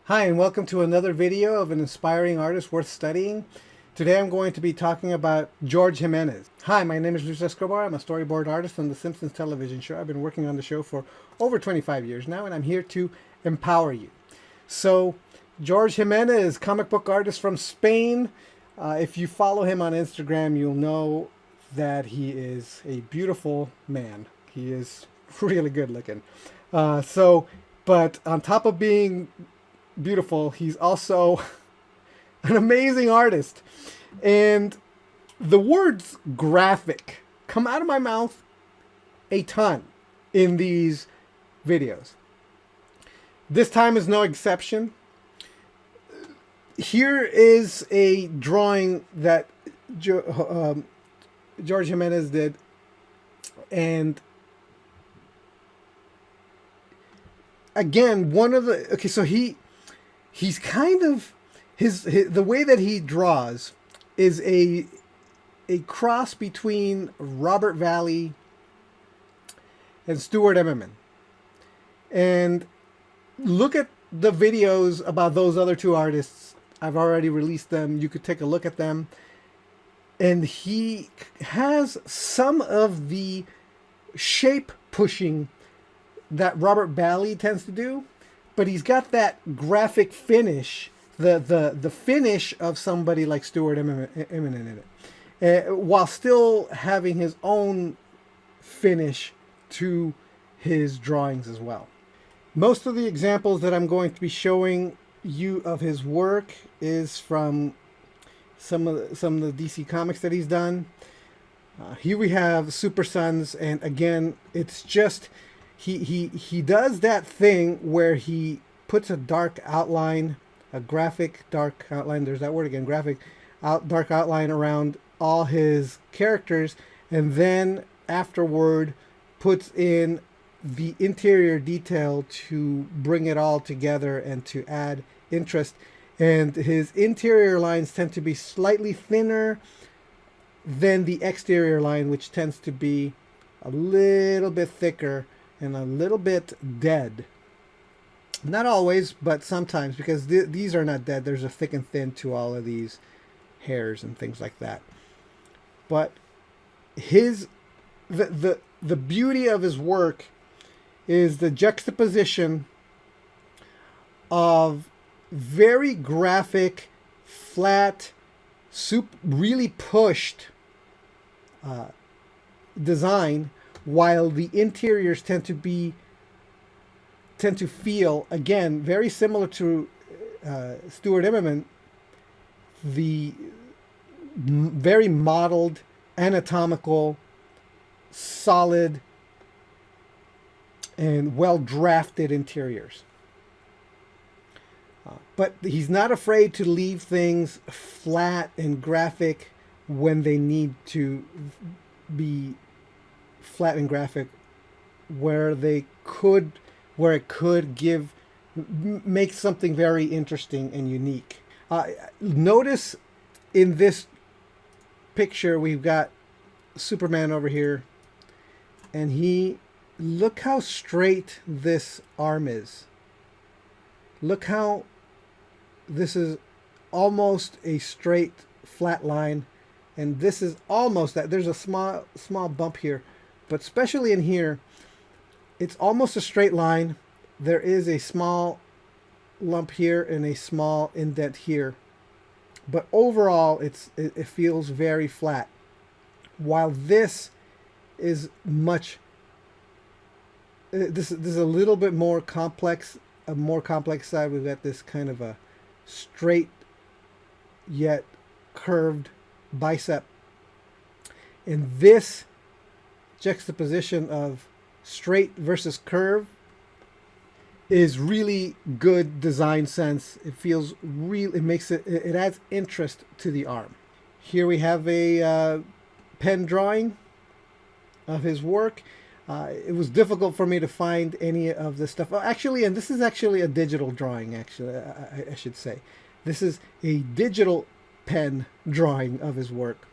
Hi, and welcome to another video of an inspiring artist worth studying. Today I'm going to be talking about Jorge Jimenez. Hi, my name is Luis Escobar. I'm a storyboard artist on the Simpsons television show. I've been working on the show for over 25 years now, and I'm here to empower you. So, Jorge Jimenez, comic book artist from Spain. If you follow him on Instagram, you'll know that he is a beautiful man. He is really good looking. But on top of being beautiful, he's also an amazing artist. And the words graphic come out of my mouth a ton in these videos. This time is no exception. Here is a drawing that Jorge Jimenez did, and again, he's kind of his the way that he draws is a cross between Robert Valley and Stuart Emmerman. And look at the videos about those other two artists. I've already released them. You could take a look at them. And he has some of the shape pushing that Robert Valley tends to do, but he's got that graphic finish, the finish of somebody like Stuart Emmerman in it, while still having his own finish to his drawings as well. Most of the examples that I'm going to be showing you of his work is from some of the DC comics that he's done. Here we have Super Sons, and again, it's just he does that thing where he puts a dark outline, a graphic dark outline. There's that word again, dark outline around all his characters, and then afterward puts in the interior detail to bring it all together and to add interest. And his interior lines tend to be slightly thinner than the exterior line, which tends to be a little bit thicker and a little bit dead. Not always, but sometimes, because these are not dead. There's a thick and thin to all of these hairs and things like that. But the beauty of his work is the juxtaposition of very graphic, flat, really pushed design, while the interiors tend to feel, again, very similar to Stuart Emmerman, the very modeled, anatomical, solid, and well-drafted interiors. But he's not afraid to leave things flat and graphic when they need to be flat and graphic, where it could make something very interesting and unique. Notice in this picture we've got Superman over here, and look how straight this arm is. Look how this is almost a straight flat line, and this is almost that. There's a small bump here, but especially in here, it's almost a straight line. There is a small lump here and a small indent here, but overall it feels very flat, while this is this is a little bit more complex, a more complex side. We've got this kind of a straight yet curved bicep, and this juxtaposition of straight versus curve is really good design sense. It feels real. It adds interest to the arm. Here we have a pen drawing of his work. It was difficult for me to find any of this stuff. Actually, and this is actually a digital drawing, actually, I should say. This is a digital pen drawing of his work.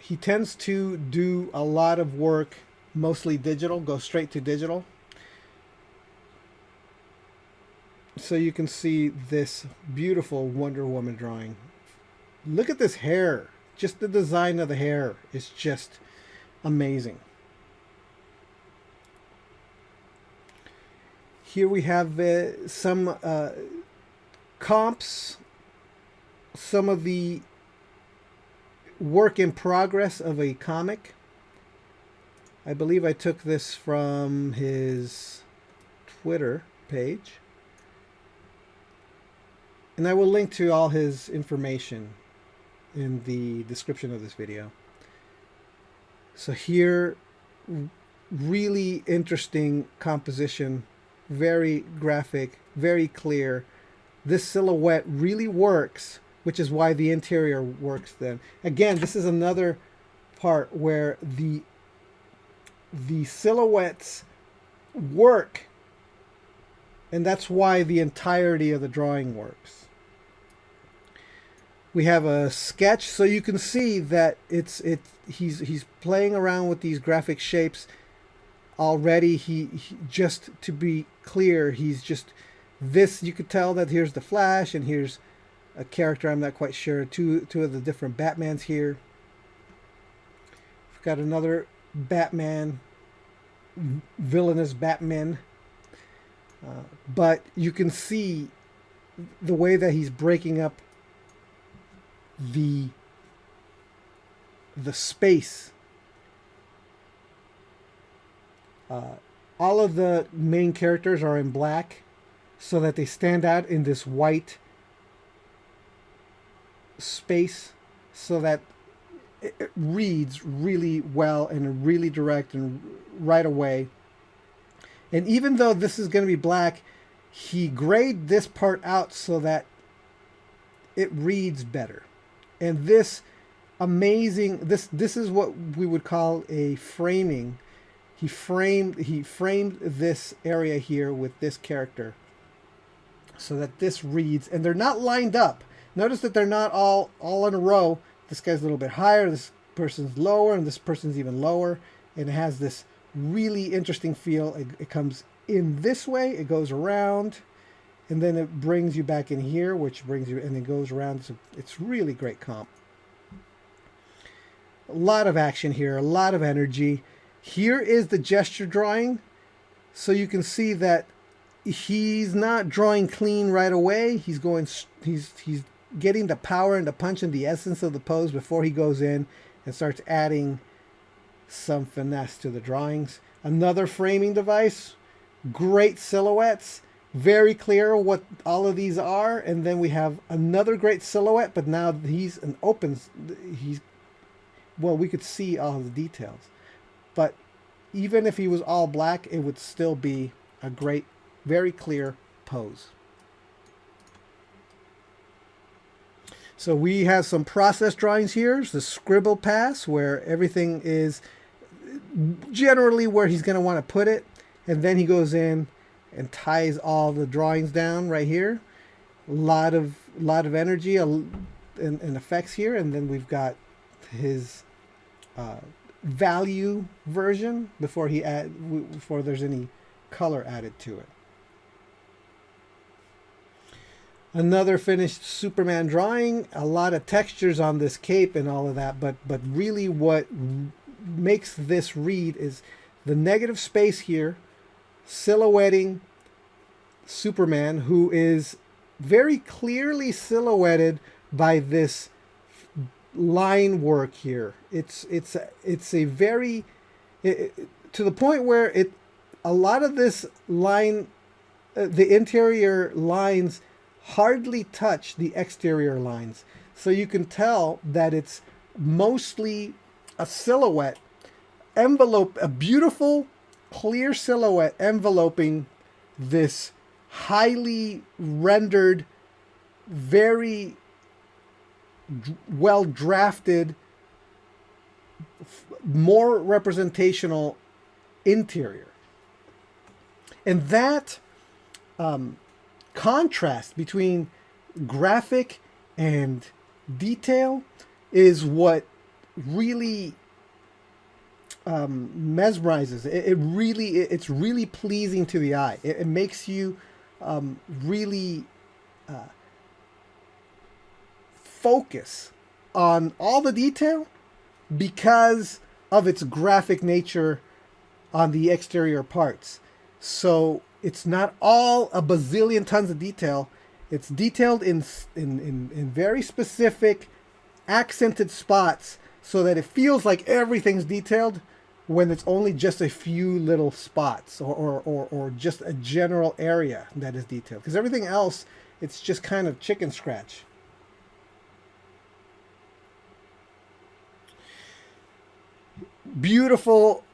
He tends to do a lot of work, mostly digital, go straight to digital. so you can see this beautiful Wonder Woman drawing. Look at this hair. Just the design of the hair is just amazing. Here we have some comps, some of the work in progress of a comic. I believe I took this from his Twitter page. And I will link to all his information in the description of this video. So here, really interesting composition, very graphic, very clear. This silhouette really works, which is why the interior works then. Again, this is another part where the silhouettes work, and that's why the entirety of the drawing works. We have a sketch, so you can see that he's playing around with these graphic shapes already. He just to be clear, he's just this. You could tell that here's the Flash, and here's a character. I'm not quite sure. Two of the different Batmans here. We've got another Batman, villainous Batman, but you can see the way that he's breaking up the space. All of the main characters are in black so that they stand out in this white space, so that it reads really well and really direct and right away. And even though this is going to be black, he grayed this part out so that it reads better. And this amazing, this is what we would call a framing. He framed this area here with this character so that this reads, and they're not lined up. Notice that they're not all in a row. This guy's a little bit higher, this person's lower, and this person's even lower. And it has this really interesting feel. It comes in this way, it goes around, and then it brings you back in here, which brings you, and it goes around. So it's really great comp. A lot of action here, a lot of energy. Here is the gesture drawing. So you can see that he's not drawing clean right away. He's getting the power and the punch and the essence of the pose before he goes in and starts adding some finesse to the drawings. Another framing device, great silhouettes, very clear what all of these are. And then we have another great silhouette, but now he's an open, well, we could see all the details. But even if he was all black, it would still be a great, very clear pose. So we have some process drawings here. The scribble pass, where everything is generally where he's going to want to put it. And then he goes in and ties all the drawings down right here. A lot of energy and effects here. And then we've got his value version before there's any color added to it. Another finished Superman drawing, a lot of textures on this cape and all of that, but really what makes this read is the negative space here, silhouetting Superman, who is very clearly silhouetted by this line work here. It's a very to the point where a lot of this line, the interior lines hardly touch the exterior lines. So you can tell that it's mostly a silhouette envelope, a beautiful clear silhouette enveloping this highly rendered, very well drafted, more representational interior. And that contrast between graphic and detail is what really mesmerizes. It's really pleasing to the eye. It makes you really focus on all the detail because of its graphic nature on the exterior parts. So it's not all a bazillion tons of detail. It's detailed in very specific accented spots so that it feels like everything's detailed when it's only just a few little spots or just a general area that is detailed. Because everything else, it's just kind of chicken scratch. Beautiful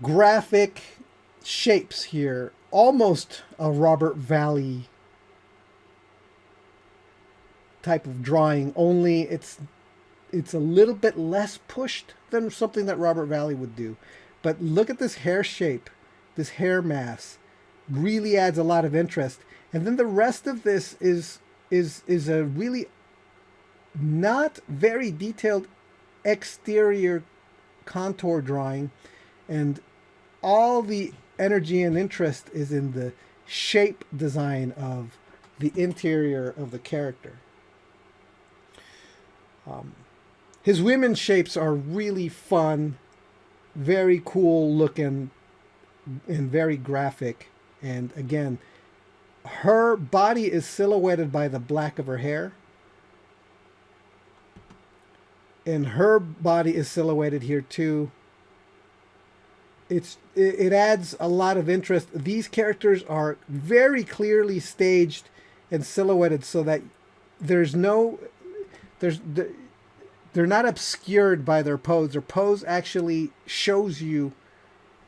graphic shapes here. Almost a Robert Valley type of drawing, only it's a little bit less pushed than something that Robert Valley would do. But look at this hair shape, this hair mass, really adds a lot of interest. And then the rest of this is a really not very detailed exterior contour drawing, and all the energy and interest is in the shape design of the interior of the character. His women's shapes are really fun, very cool looking, and very graphic. And again, her body is silhouetted by the black of her hair. And her body is silhouetted here too. It adds a lot of interest. These characters are very clearly staged and silhouetted so that they're not obscured by their pose. Their pose actually shows you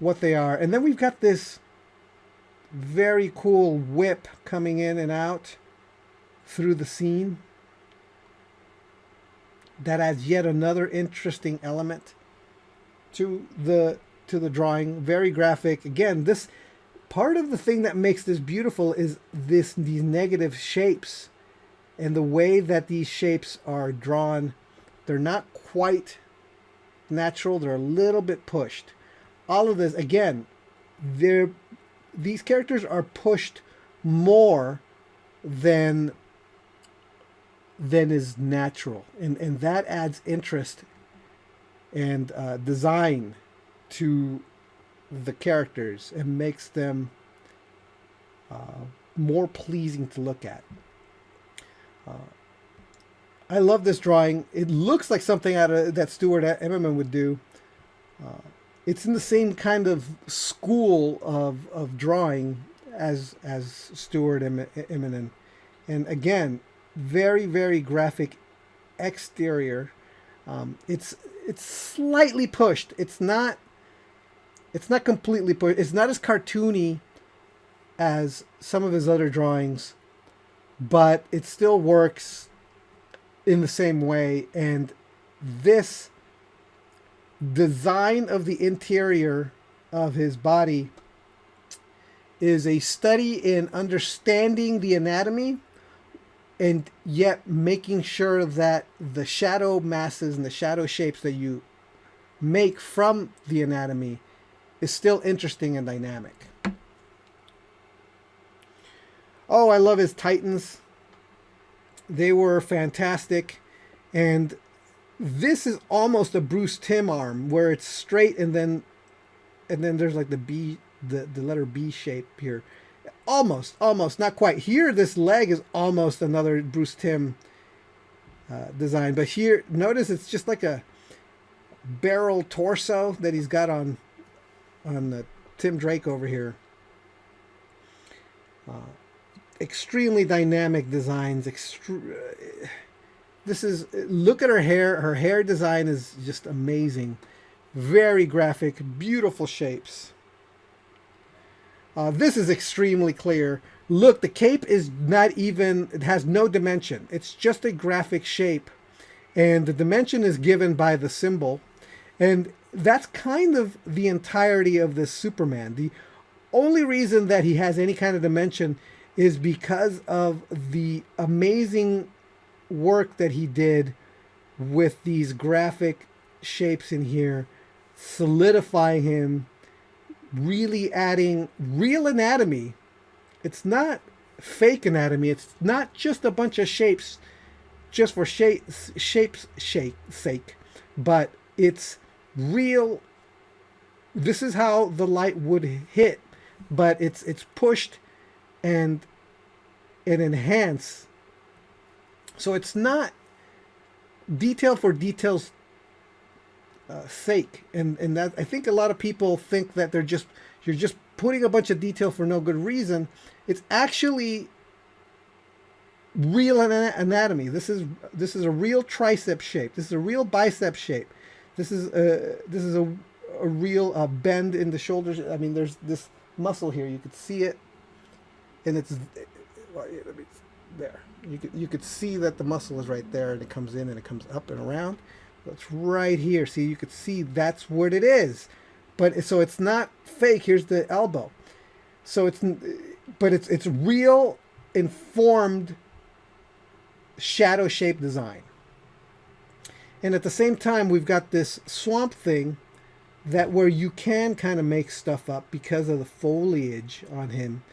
what they are. And then we've got this very cool whip coming in and out through the scene. That adds yet another interesting element to the drawing. Very graphic. Again, this part of the thing that makes this beautiful is these negative shapes and the way that these shapes are drawn. They're not quite natural. They're a little bit pushed. All of this, again, these characters are pushed more than is natural, and that adds interest and design to the characters and makes them more pleasing to look at. I love this drawing. It looks like something out of that Stuart Eminem would do. It's in the same kind of school of drawing as Stuart Eminem, and again, very, very graphic exterior. It's slightly pushed. It's not completely pushed. It's not as cartoony as some of his other drawings, but it still works in the same way. And this design of the interior of his body is a study in understanding the anatomy and yet making sure that the shadow masses and the shadow shapes that you make from the anatomy is still interesting and dynamic. Oh, I love his Titans. They were fantastic. And this is almost a Bruce Timm arm where it's straight and then there's like the letter B shape here. Almost, not quite. Here, this leg is almost another Bruce Timm design. But here, notice it's just like a barrel torso that he's got on the Tim Drake over here. Extremely dynamic designs. Look at her hair. Her hair design is just amazing. Very graphic, beautiful shapes. This is extremely clear. Look, the cape is not even, it has no dimension. It's just a graphic shape. And the dimension is given by the symbol. And that's kind of the entirety of this Superman. The only reason that he has any kind of dimension is because of the amazing work that he did with these graphic shapes in here, solidifying him, really adding real anatomy. It's not fake anatomy. It's not just a bunch of shapes just for shapes sake, but it's real. This is how the light would hit, but it's pushed and enhanced. So it's not detail for detail's sake, and that I think a lot of people think that you're just putting a bunch of detail for no good reason. It's actually real anatomy. This is a real tricep shape. This is a real bicep shape. This is a real bend in the shoulders. I mean, there's this muscle here. You could see it, and it's there. You could see that the muscle is right there, and it comes in and it comes up and around. It's right here. See, you could see that's what it is. But so it's not fake. Here's the elbow. So it's real informed shadow shape design. And at the same time, we've got this swamp thing that where you can kind of make stuff up because of the foliage on him.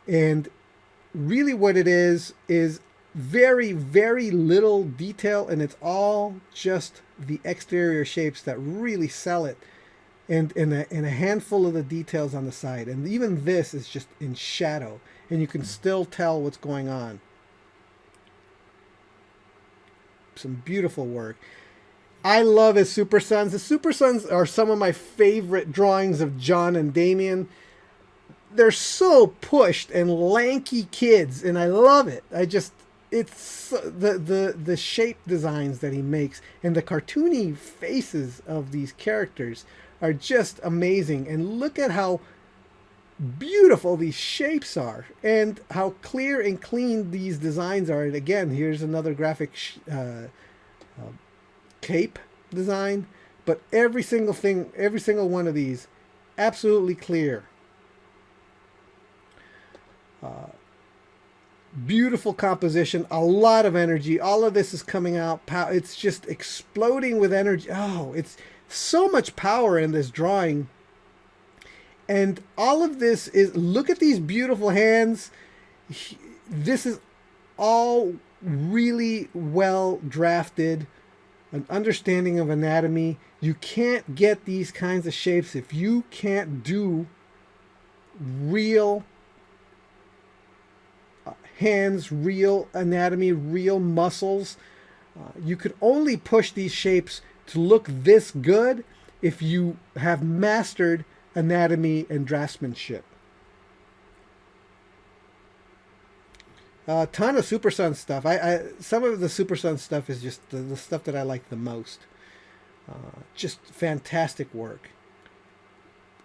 And really what it is very, very little detail, and it's all just the exterior shapes that really sell it, and a handful of the details on the side. And even this is just in shadow, and you can still tell what's going on. Some beautiful work. I love his Super Sons. The Super Sons are some of my favorite drawings of John and Damien. They're so pushed and lanky kids, and I love it. It's the shape designs that he makes and the cartoony faces of these characters are just amazing. And look at how beautiful these shapes are and how clear and clean these designs are. And again, here's another graphic cape design, but every single one of these absolutely clear. Beautiful composition, a lot of energy. All of this is coming out. It's just exploding with energy. Oh, it's so much power in this drawing. And all of this is, look at these beautiful hands. This is all really well drafted, an understanding of anatomy. You can't get these kinds of shapes if you can't do real hands, real anatomy, real muscles. You could only push these shapes to look this good if you have mastered anatomy and draftsmanship. A ton of Super Sun stuff. Some of the Super Sun stuff is just the stuff that I like the most. Just fantastic work.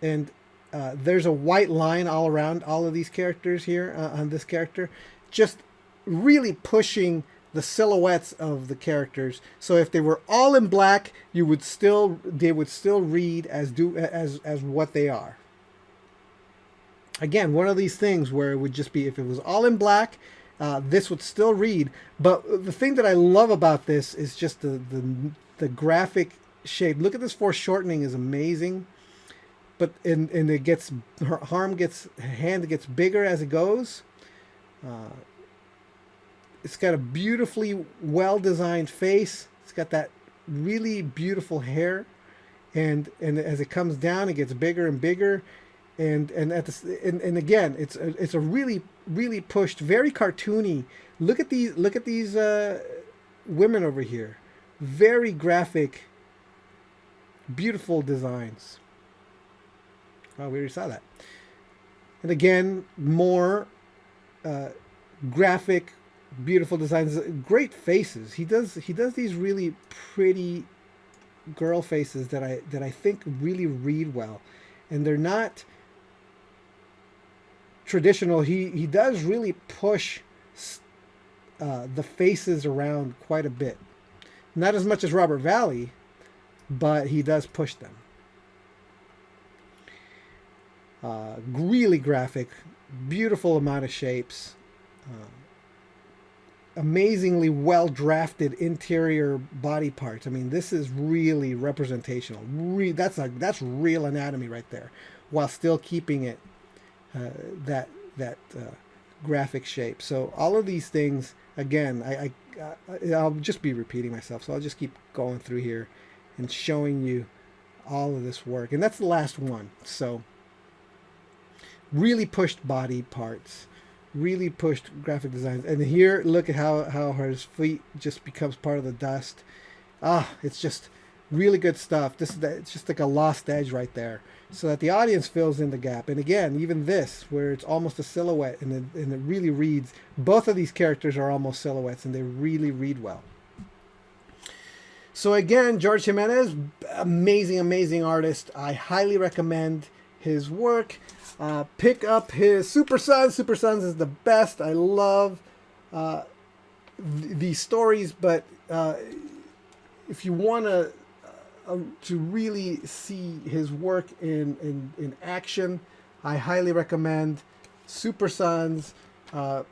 And there's a white line all around all of these characters here on this character, just really pushing the silhouettes of the characters. So if they were all in black, they would still read as what they are. Again, one of these things where it would just be, if it was all in black, this would still read. But the thing that I love about this is just the graphic shape. Look at this foreshortening is amazing. But and it gets, her hand gets bigger as it goes. It's got a beautifully well designed face. It's got that really beautiful hair, and as it comes down, it gets bigger and bigger, and again, it's a really pushed, very cartoony. Look at these women over here, very graphic, beautiful designs. Oh, we already saw that. And again, more graphic, beautiful designs, great faces. He does these really pretty girl faces that I think really read well, and they're not traditional. He does really push the faces around quite a bit. Not as much as Robert Valley, but he does push them. Really graphic, beautiful amount of shapes, amazingly well drafted interior body parts. I mean, this is really representational. That's real anatomy right there, while still keeping it that graphic shape. So all of these things, again, I'll just be repeating myself, so I'll just keep going through here and showing you all of this work. And that's the last one. So really pushed body parts, really pushed graphic designs. And here, look at how his feet just becomes part of the dust. It's just really good stuff. It's just like a lost edge right there, so that the audience fills in the gap. And again, even this, where it's almost a silhouette, and it really reads. Both of these characters are almost silhouettes, and they really read well. So again, Jorge Jimenez, amazing artist. I highly recommend his work. Pick up his Super Sons. Super Sons is the best. I love these stories, but if you want to really see his work in action, I highly recommend Super Sons. I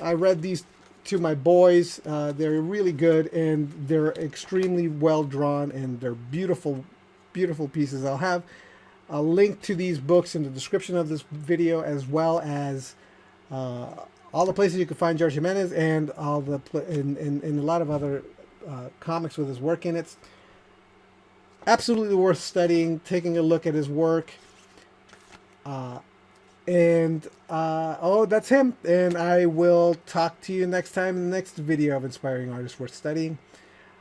read these to my boys. They're really good, and they're extremely well drawn, and they're beautiful pieces. I'll have a link to these books in the description of this video, as well as all the places you can find Jorge Jimenez, and all the in a lot of other comics with his work in it. Absolutely worth studying, taking a look at his work. That's him. And I will talk to you next time in the next video of Inspiring Artists Worth Studying.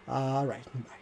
All right. Bye.